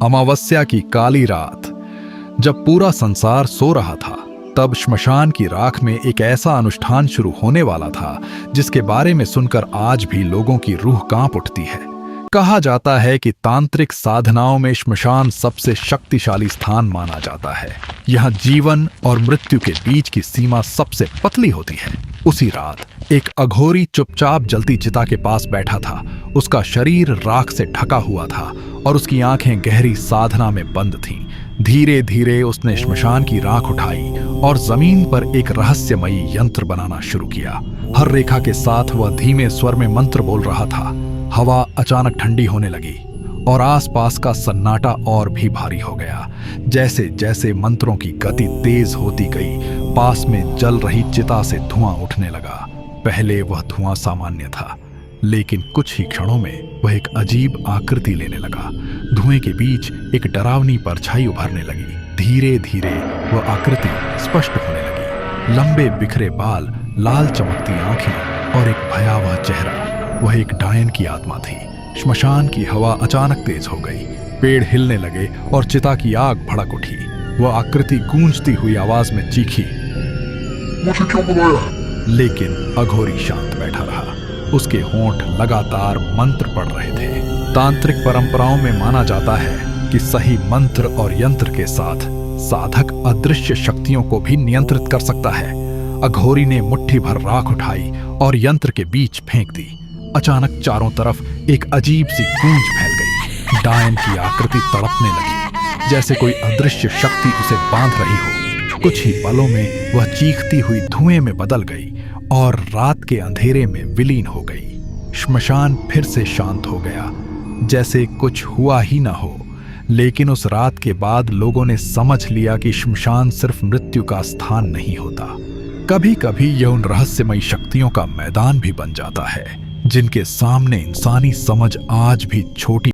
अमावस्या की काली रात, जब पूरा संसार सो रहा था, तब श्मशान की राख में एक ऐसा अनुष्ठान शुरू होने वाला था जिसके बारे में सुनकर आज भी लोगों की रूह कांप उठती है। कहा जाता है कि तांत्रिक साधनाओं में श्मशान सबसे शक्तिशाली स्थान माना जाता है। यहाँ जीवन और मृत्यु के बीच की सीमा सबसे पतली होती है। उसी रात एक अघोरी चुपचाप जलती चिता के पास बैठा था। उसका शरीर राख से ढका हुआ था और उसकी आंखें गहरी साधना में बंद थीं। धीरे धीरे उसने श्मशान की राख उठाई और जमीन पर एक रहस्यमयी यंत्र बनाना शुरू किया। हर रेखा के साथ वह धीमे स्वर में मंत्र बोल रहा था। हवा अचानक ठंडी होने लगी और आसपास का सन्नाटा और भी भारी हो गया। जैसे जैसे मंत्रों की गति तेज होती गई, पास में जल रही चिता से धुआं उठने लगा। पहले वह धुआं सामान्य था, लेकिन कुछ ही क्षणों में वह एक अजीब आकृति लेने लगा। धुएं के बीच एक डरावनी परछाई उभरने लगी। धीरे धीरे वह आकृति स्पष्ट होने लगी। लंबे बिखरे बाल, लाल चमकती आंखें और एक भयावह चेहरा। वह एक डायन की आत्मा थी। श्मशान की हवा अचानक तेज हो गई, पेड़ हिलने लगे और चिता की आग भड़क उठी। वह आकृति गूंजती हुई आवाज में चीखी, मुझे क्यों बुलाया? लेकिन अघोरी शांत बैठा रहा। उसके होंठ लगातार मंत्र पढ़ रहे थे। तांत्रिक परंपराओं में माना जाता है कि सही मंत्र और यंत्र के साथ साधक अदृश्य शक्तियों को भी नियंत्रित कर सकता है। अघोरी ने मुट्ठी भर राख उठाई और यंत्र के बीच फेंक दी। अचानक चारों तरफ एक अजीब सी गूंज फैल गई। डायन की आकृति तड़पने लगी, जैसे कोई अदृश्य शक्ति उसे बांध रही हो। कुछ ही पलों में वह चीखती हुई धुएं में बदल गई और रात के अंधेरे में विलीन हो गई। श्मशान फिर से शांत हो गया, जैसे कुछ हुआ ही ना हो। लेकिन उस रात के बाद लोगों ने समझ लिया कि श्मशान सिर्फ मृत्यु का स्थान नहीं होता। कभी कभी यह उन रहस्यमयी शक्तियों का मैदान भी बन जाता है, जिनके सामने इंसानी समझ आज भी छोटी